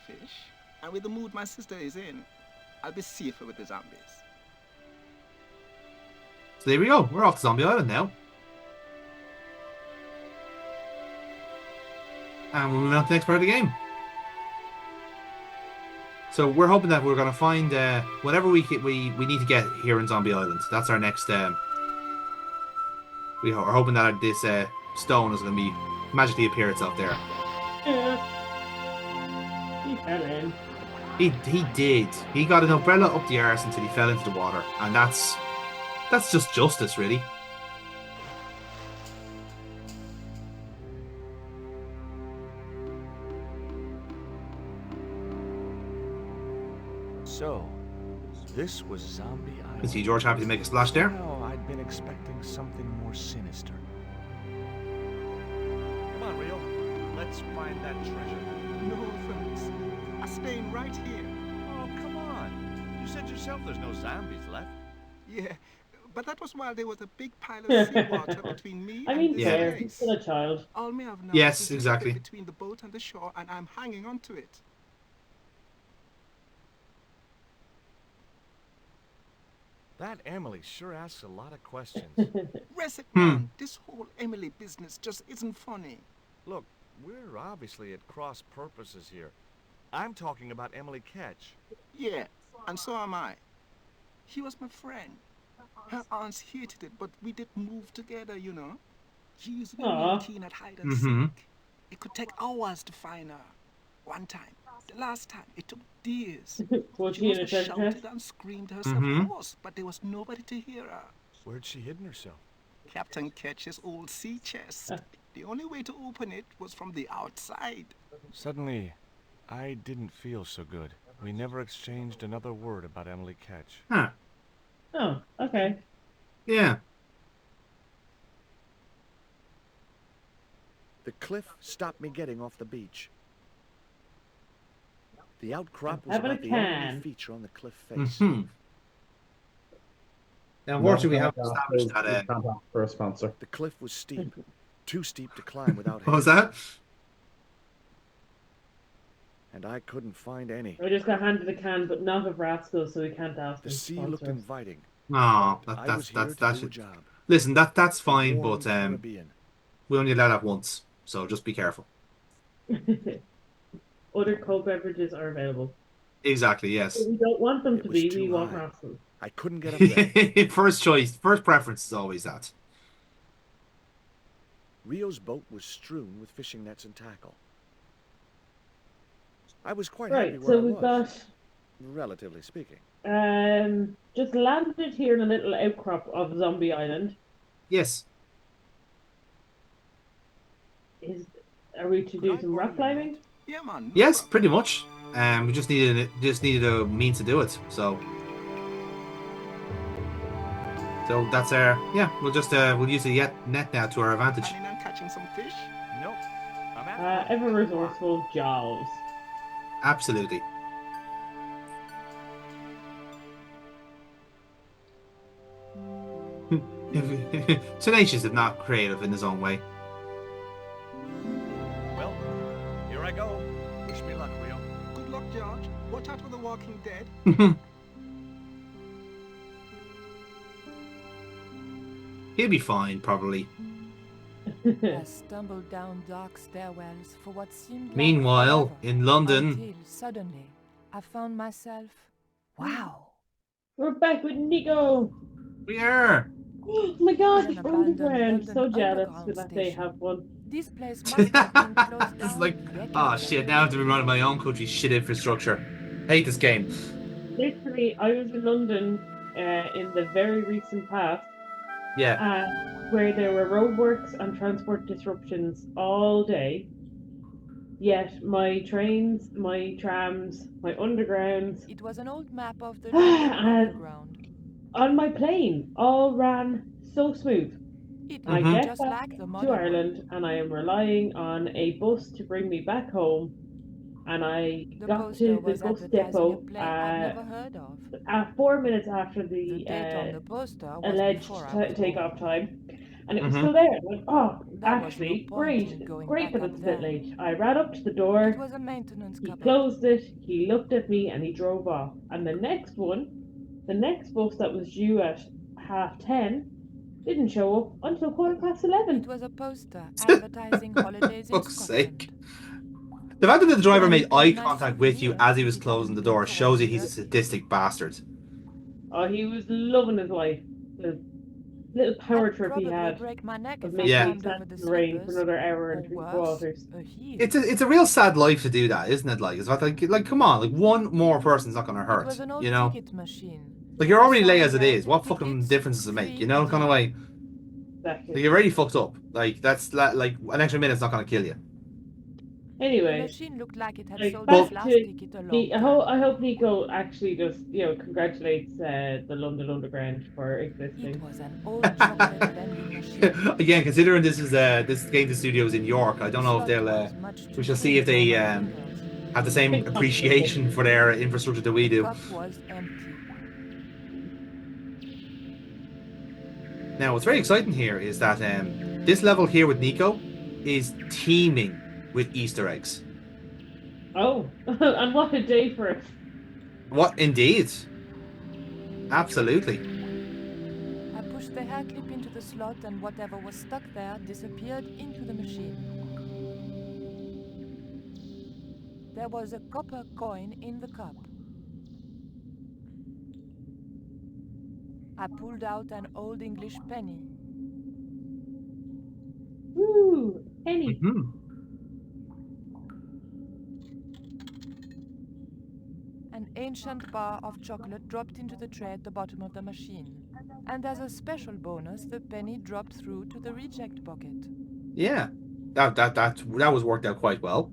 fish, and with the mood my sister is in, I'll be safer with the zombies. So there we go. We're off to Zombie Island now. And we're moving on to the next part of the game. So we're hoping that we're going to find whatever we need to get here in Zombie Island. That's our next... we are hoping that this stone is going to be magically appear itself there. Yeah. He fell in. He did. He got an umbrella up the arse until he fell into the water. And that's just justice, really. So, this was Zombie You Island. can see George happy to make a splash there. Well, I'd been expecting something more sinister. Come on, Rio. Let's find that treasure. No, thanks. I'm staying right here. Oh, come on. You said yourself there's no zombies left. Yeah, but that was while there was a big pile of seawater between me I and mean, this fair. place. He's still a child. All me have now Yes, is the exactly. bit between the boat and the shore, and I'm hanging on to it. That Emily sure asks a lot of questions. Rest it, man. This whole Emily business just isn't funny. Look, we're obviously at cross purposes here. I'm talking about Emily Ketch. Yeah, and so am I. He was my friend. Her aunts hated it, but we did move together, you know. She used to be Aw. real keen at hide and Mhm. seek. It could take hours to find her. One time, the last time, it took days. Was She he in a must treasure have chest? shouted and screamed herself Mhm. hoarse, but there was nobody to hear her. Where'd she hidden herself? Captain Ketch's old sea chest. The only way to open it was from the outside. Suddenly, I didn't feel so good. We never exchanged another word about Emily Ketch. Huh. Oh, okay. Yeah. The cliff stopped me getting off the beach. The outcrop was Having a about the only can. feature on the cliff face. Hmm. Now, unfortunately, we No, haven't established we that. can't ask for a sponsor. The cliff was steep, too steep to climb without What was hands, that? and I couldn't find any. We just got handed a can, but not of rascals, so we can't ask The him to sea looked sponsor us. inviting. No, I was here to do a job. Listen, that's fine, Warm but Caribbean. we only allow that once, so just be careful. Other cold beverages are available. Exactly. Yes. But we don't want them It to was be. too We want high. rascals. I couldn't get up there. First choice, first preference is always that. Rio's boat was strewn with fishing nets and tackle. I was quite Right, happy where so I we've was, got relatively speaking. just landed here in a little outcrop of Zombie Island. Yes. Are we to do some rock climbing? Yeah, man. no Yes, problem. pretty much. We just needed a means to do it. So that's our we'll use the net now to our advantage. Planning on catching some fish? Nope. I'm after Ever resourceful Jaws. Absolutely. Tenacious, if not creative in his own way. Well, here I go. Wish me luck, Rio. Good luck, George. Watch out for the Walking Dead. He'll be fine, probably. I stumbled down dark stairwells for what seemed like Meanwhile, forever, in London, until suddenly I found myself. Wow! We're back with Nico. we are. Oh my god, An the abandoned underground. So London jealous underground that they station. have one. This place must have been closed This is down like, decades oh shit, now I have to be running my own country's shit infrastructure. Hate this game. Literally, I was in London in the very recent past, Yeah. where there were roadworks and transport disruptions all day. Yet my trains, my trams, my undergrounds, It was an old map of the And- London Underground. on my plane all ran so smooth. It I looked get just back like the to modern one. Ireland and I am relying on a bus to bring me back home. And I The got poster to the was bus advertising a depot play I'd never heard of. 4 minutes after The the date on the poster was alleged before I was born. takeoff time. and it was Mhm. still there. I went, oh, There was no actually, point in great, going great back that up it's a bit there. late. I ran up to the It door, was a maintenance he cupboard. closed it, he looked at me, and he drove off. And the next bus that was due at 10:30, didn't show up until 11:15. It was a poster advertising holidays in Fuck's Scotland. sake. The fact that the driver And- made It would eye be a nice contact with you souvenir as he if was it closing the hadn't been door for shows all you the he's a dirt. sadistic bastard. Oh, he was loving his life. The little power I'd trip he probably had break my neck of if I Yeah. making me climbed stand over the in the rain for slippers. another hour Or and 3 worse, quarters. a heel. It's a real sad life to do that, isn't it? Like it's like come on, like one more person's not gonna It hurt, was an old you know? ticket machine. Like you're A already late sign as it read, is. What fucking "Tickets difference does it make? You know, 3D." kind of like Exactly. you're already fucked up. Like that's like an extra minute's not gonna kill you. The Anyway, machine looked like it had like sold Well- its back last to ticket a long the, time I ago. hope Nico actually just congratulates the London Underground for existing. It was an old chocolate vending machine. Again, considering this game the studio is in York, I don't know if The they'll. slot was much too We shall see thin if they for my fingers. have the same appreciation for their infrastructure that we The do. cup was empty. Now, what's very exciting here is that this level here with Nico is teeming with Easter eggs. Oh, and what a day for it! What indeed? Absolutely. I pushed the hair clip into the slot and whatever was stuck there disappeared into the machine. There was a copper coin in the cup. I pulled out an old English penny. Woo, penny. Mm-hmm. An ancient bar of chocolate dropped into the tray at the bottom of the machine. And as a special bonus, the penny dropped through to the reject bucket. Yeah, that was worked out quite well.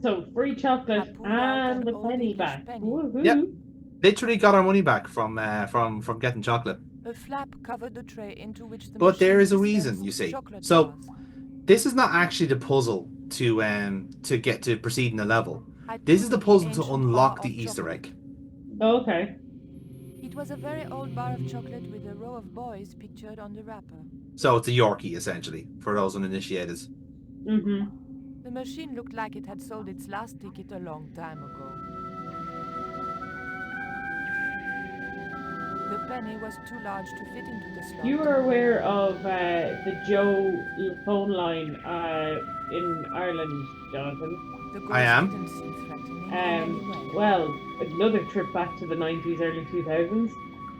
So free I chocolate pulled out and an the old penny English back. penny. Woohoo! Yep. Literally got our money back from getting chocolate. A flap covered the tray into which the But there machine is a reason, dispensed you see. chocolate So bars. this is not actually the puzzle to get to proceed in the level. I This is took the puzzle ancient to unlock bar the of Easter chocolate. egg. Oh, okay. It was a very old bar of chocolate with a row of boys pictured on the wrapper. So it's a Yorkie essentially for those uninitiated. Mm-hmm. The machine looked like it had sold its last ticket a long time ago. The penny was too large to fit into the slot. You are aware of the Joe phone line in Ireland, Jonathan? The ghost I am. didn't seem threatening in any way. Well, another trip back to the 90s, early 2000s.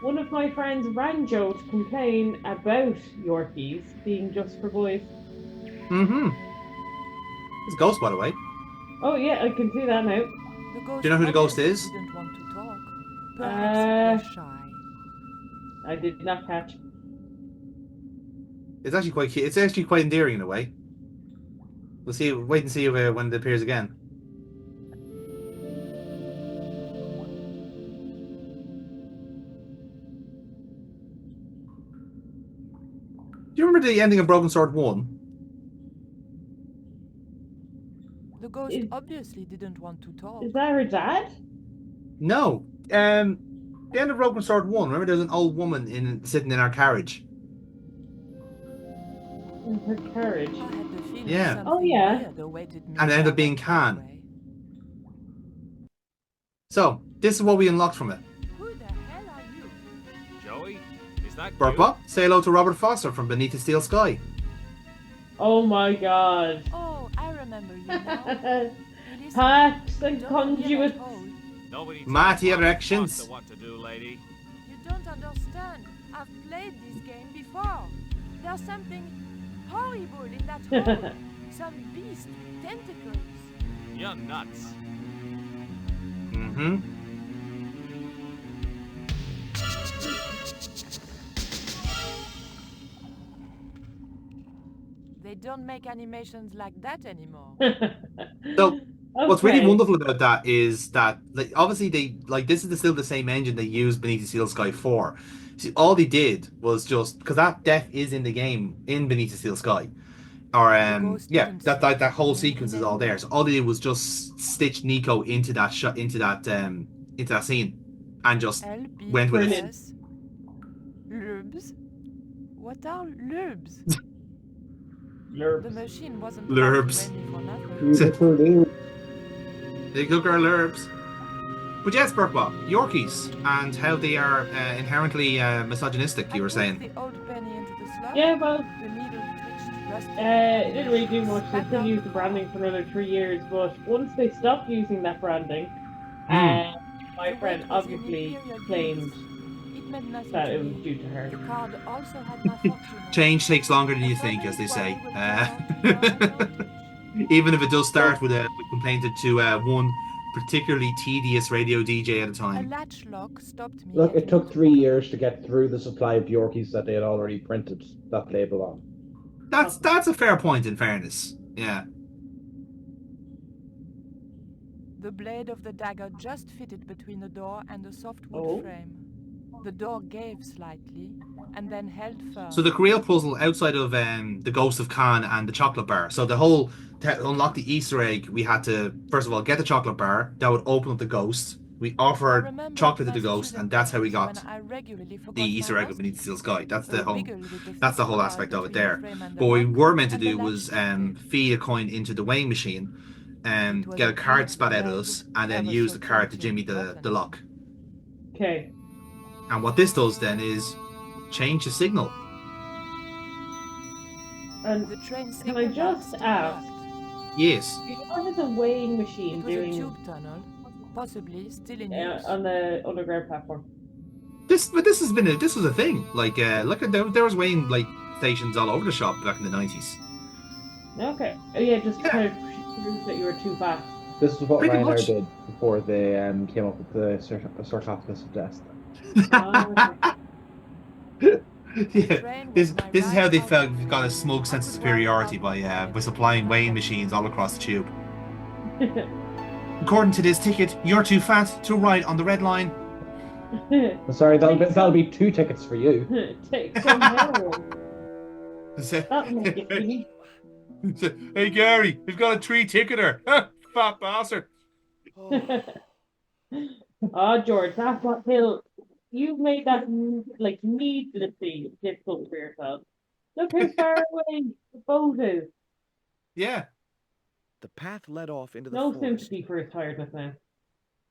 One of my friends rang Joe to complain about Yorkies being just for boys. Mm-hmm. It's a ghost, by the way. Oh yeah, I can see that now. The ghost Do you know who the ghost obviously is? Didn't want to talk. Perhaps it was shy. I did not catch. It's actually quite cute. It's actually quite endearing in a way. We'll see. Wait and see if, when it appears again. Do you remember the ending of Broken Sword 1? The ghost Is- obviously didn't want to talk. Is that her dad? No. The end of Broken Sword 1, remember there's an old woman sitting in our carriage? In her carriage. I had the feeling Yeah. something Oh, yeah. weird awaited me And it ended if I up being went that Khan. way. So, this is what we unlocked from it. Who the hell are you? Joey, is that you? Burpa, say hello to Robert Foster from Beneath the Steel Sky. Oh my god. Oh, I remember you now. It is Hacks you and don't hear that conduits. hole. Nobody Mighty tells Robert erections. Foster what to do, lady. You don't understand. I've played this game before. There's something horrible in that hole. Some beast with tentacles. You're nuts. Mm-hmm. They don't make animations like that anymore. So, what's really Okay. wonderful about that is that, like, obviously this is still the same engine they used Beneath the Steel Sky for. See, all they did was just because that death is in the game in Beneath the Steel Sky, or ghost yeah, didn't that whole see sequence is anything. all there. So all they did was just stitch Nico into that shot, into that scene, and just went with it. LBS. Lubs. What are lurbs? The Lurps. machine wasn't Lurbs. friendly for nothing. Who's it for you? They cook our lurbs. But yes, Burkbot, Yorkies, and how they are inherently misogynistic, you were I put saying. the old penny into the slot. Yeah, well, The needle twitched rusty. it didn't really do much. They Spat still out used the car. branding for another 3 years, but once they stopped using that branding, Hmm. my The friend weight was in obviously imperial claimed units. It meant nothing that to it was me. due to her. The card also had my fortune on it. Change takes longer than A you think, as they family say. quarrel will turn out to your advantage. Even if it does start with complaining to one particularly tedious radio DJ at a A time. latch lock stopped me. Look, it getting took into 3 years to get through the supply of Yorkies that they had already printed that label on. That's a fair point, in fairness. Yeah. The blade of the dagger just fitted between the door and the softwood Oh. frame. The door gave slightly, and then held firm. So the real puzzle outside of the Ghost of Khan and the chocolate bar. So the whole to unlock the Easter egg, we had to first of all get the chocolate bar. That would open up the ghost. We I offered remembered chocolate to my the ghost, student and that's how we days got when I regularly the forgot Easter my egg of Beneath the Steel Sky. That's A the whole. wiggle with the That's the fixed whole bar aspect of it between the there. frame and the But what we lock, were meant to and the do latch was lifted. feed a coin into the weighing machine, It was get a a card big, spat out at red, us, and then ever use so the card to tempting jimmy the button. lock. Okay. And what this does then is change the signal. And The train can signal I light just still ask, worked. Yes. what is a weighing machine It was a doing tube tunnel, possibly still in use. on the underground platform? This was a thing. Like look at there was weighing like stations all over the shop back in the 90s. Okay. Oh yeah, just Yeah. kind of prove that you were too fat. This is what Pretty Ryanair much. did before they came up with the sarcophagus of death. Yeah. Train This was my this is how ride they out felt of got a town. smug I sense of could worry superiority about by supplying nothing. weighing machines all across the tube. According to this ticket, you're too fat to ride on the red line. Sorry, that'll be 2 tickets for you. Take some heroin. Say, That'll make you skinny. hey Gary, we've got a 3-ticketer. Fat bastard. Oh, George, that's what Hill. You've made that like needlessly difficult for yourself. Look how far away the boat is. Yeah. The path led off into the No forest. sympathy for his tiredness now.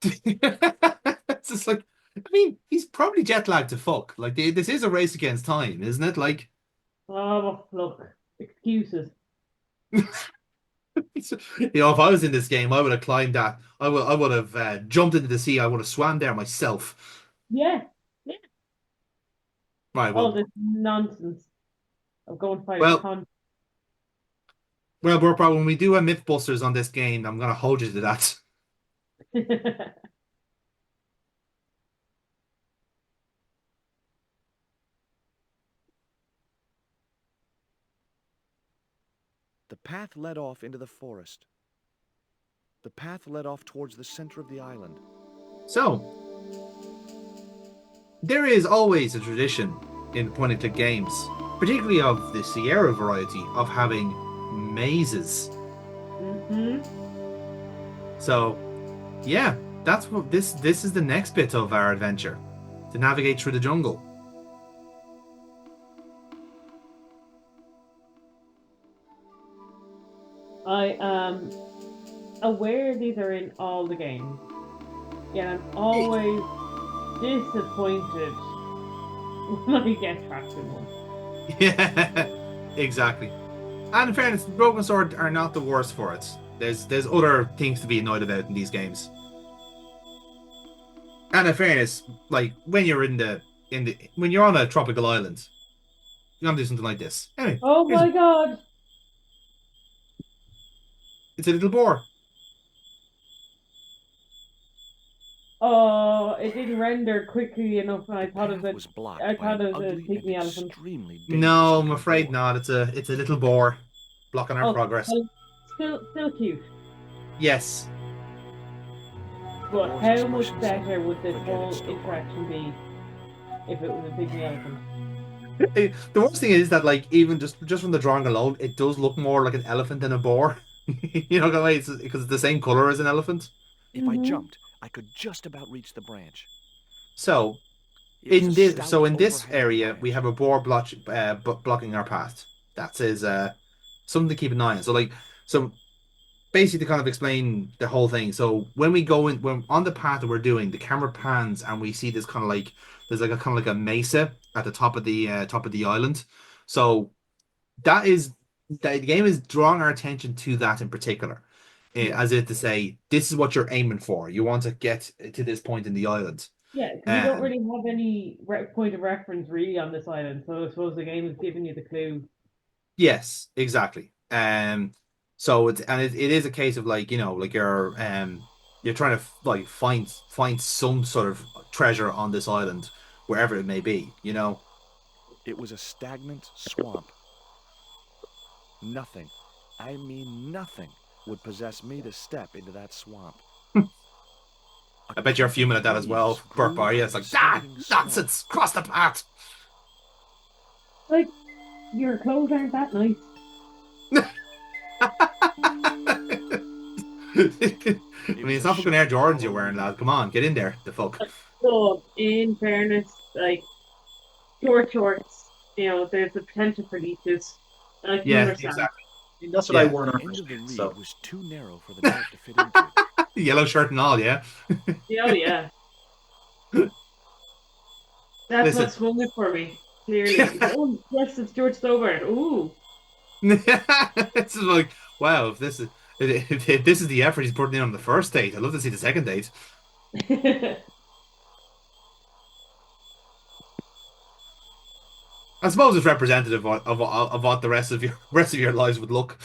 It's just like, I mean, he's probably jet lagged to fuck. Like, this is a race against time, isn't it? Like, Oh, look, excuses. if I was in this game, I would have climbed that. I would have jumped into the sea. I would have swam there myself. Yeah, Right. all Well, this nonsense of going to fight Well- a con. Burpa, when we do a MythBusters on this game, I'm gonna hold you to that. The path led off into the forest. The path led off towards the center of the island. So, there is always a tradition in point-and-click games, particularly of the Sierra variety, of having mazes. Mm-hmm. So, yeah, that's what this is the next bit of our adventure, to navigate through the jungle. I am aware these are in all the games. Yeah, I'm always disappointed when I get trapped in one. Yeah, exactly. And in fairness, Broken Sword are not the worst for it. There's other things to be annoyed about in these games. And in fairness, like when you're when you're on a tropical island, you're gonna do something like this. Anyway, Oh my god! it's a little boar. Oh, it didn't render quickly enough, and I The thought path it was was blocked I by thought an it was a ugly and pygmy elephant. extremely No, dangerous I'm looking afraid boar. not. It's a little boar blocking our Oh, progress. well, still cute. Yes. But boar's how much expression better said, would this "Forget it, whole Stopper." interaction be if it was a pygmy elephant? The worst thing is that, like, even just from the drawing alone, it does look more like an elephant than a boar. You know, because it's the same color as an elephant. If I Mhm. jumped, I could just about reach the branch. So, It was a stout, in this overhanging area, we branch. have a boar blocking our path. That is something to keep an eye on. So basically to kind of explain the whole thing. So when we go in, when on the path that we're doing, the camera pans and we see this kind of like there's like a kind of like a mesa at the top of the island. So that is the game is drawing our attention to that in particular, Yeah. as if to say this is what you're aiming for. You want to get to this point in the island. Yeah, because we don't Um, really have any point of reference really on this island, so I suppose the game is giving you the clue. yes, exactly. So it is a case of like like you're trying to like find some sort of treasure on this island wherever it may be. It was a stagnant swamp. Nothing, I mean nothing, would possess me to step into that swamp. I bet you're fuming at that as well, Burp. Are you? It's like nonsense. Cross the path. Like, your clothes aren't that nice. I mean, it's not fucking Air Jordans you're wearing, lad. Come on, get in there. The fuck. So, in fairness, like, short shorts, there's the potential for leeches. And I can Yeah, understand. exactly. I mean, that's what I Yeah. wore The on end first of the game, reed so was too narrow for the dart to fit into. Yellow shirt and all, yeah. Oh, yeah. That's Listen. what swung it for me, clearly. Oh, yes, it's George Stobart. Ooh. This is like, wow, if this is the effort he's putting in on the first date, I'd love to see the second date. I suppose it's representative of what the rest of your lives would look.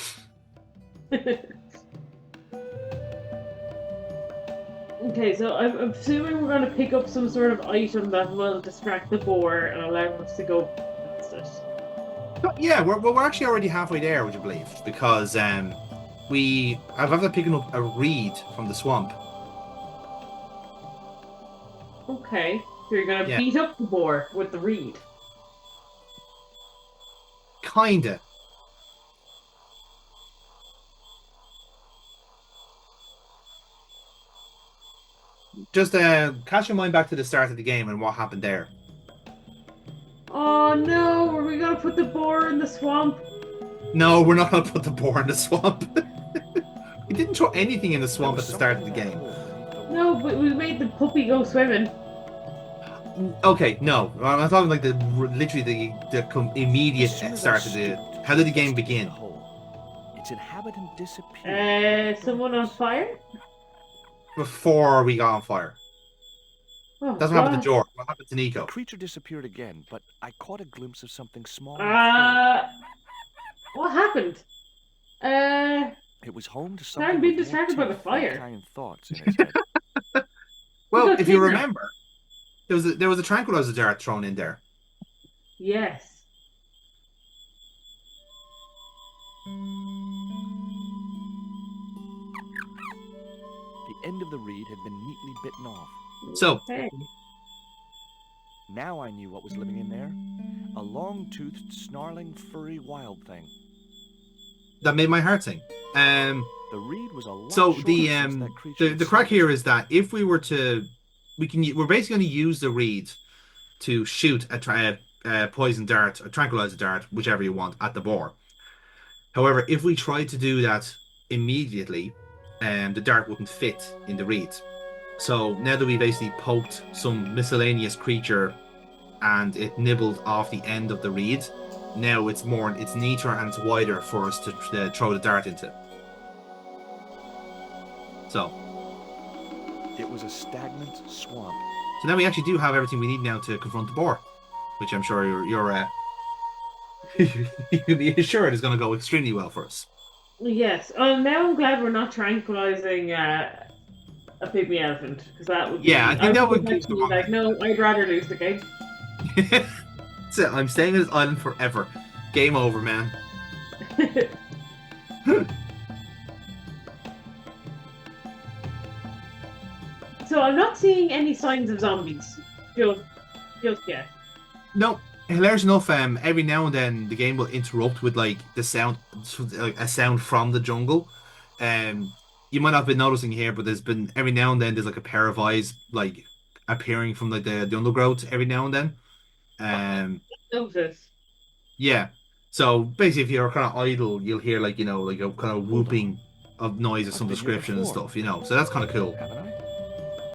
Okay, so I'm assuming we're going to pick up some sort of item that will distract the boar and allow us to go past it. But yeah, we're actually already halfway there, would you believe? Because I've after picking up a reed from the swamp. Okay, so you're going to Yeah, beat up the boar with the reed. kinda. Just cast your mind back to the start of the game and what happened there. Oh no, are we going to put the boar in the swamp? No, we're not gonna put the boar in the swamp. We didn't throw anything in the There swamp was at the start of the something in that game. hole beneath the No, water. but we made the puppy go swimming. Okay, no, I'm talking like literally the immediate As soon as I start of the. stooped, How did the I game investigated begin? the hole. Its inhabitant disappeared. Someone on fire? Before we got on fire. Oh That's what happened to god. George. What happened to The Nico? creature disappeared again, but I caught a glimpse of something small and furry. What happened? It was home to I'm something being with more distracted by the teeth than fire. kind thoughts in its head. We Well, got if you kidnapped. remember, there was a tranquilizer dart thrown in there. Yes. The end of the reed had been neatly bitten off. So Hey. Now I knew what was living in there. A long-toothed, snarling, furry wild thing. that made my heart sing. The reed was a lot So shorter the since that creature the had crack seen here it. is that if we were to, we're basically going to use the reed to shoot a poison dart, a tranquilizer dart, whichever you want, at the boar. However, if we tried to do that immediately, the dart wouldn't fit in the reed. So now that we basically poked some miscellaneous creature and it nibbled off the end of the reed, now it's neater and it's wider for us to throw the dart into. So It was a stagnant swamp. now we actually do have everything we need now to confront the boar, which I'm sure you can be assured is going to go extremely well for us. Yes. Now I'm glad we're not tranquilizing a pygmy elephant because that would Yeah, I be. I think that would would give the be like, no, I'd rather lose the game. So I'm staying on this island forever. Game over, man. So I'm not seeing any signs of zombies just yet. No, hilarious enough. Every now and then the game will interrupt with like the sound, like a sound from the jungle. You might not have been noticing here, but there's been every now and then there's like a pair of eyes like appearing from like the undergrowth every now and then. Notice. Yeah. So basically, if you're kind of idle, you'll hear like like a kind of Hold on. whooping of noise of I've some been here description and before. stuff. So that's kind of cool. Haven't